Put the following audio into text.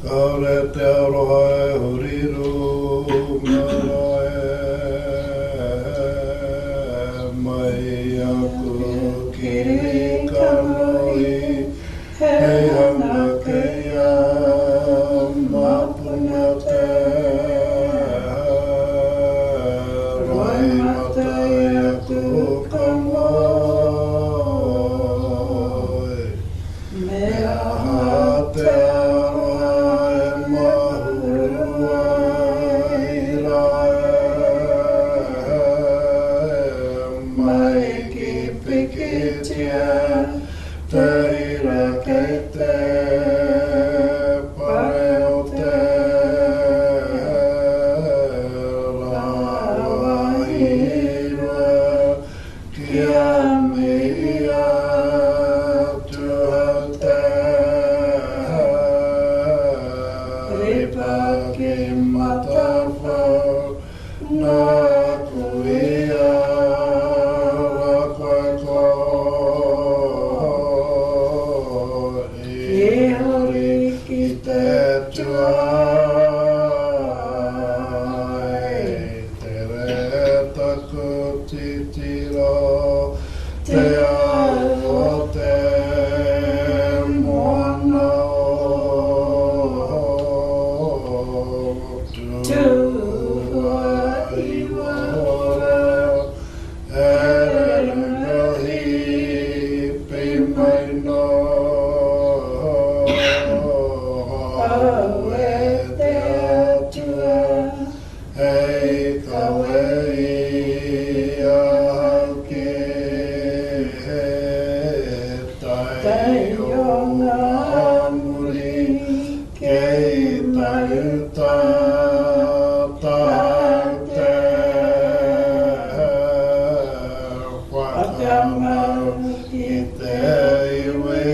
Arete roe huriru marae mai aku kiri kanoi hei hana keia mapuna te roe matai aku kamoi mea hate Whakamu ki te iwi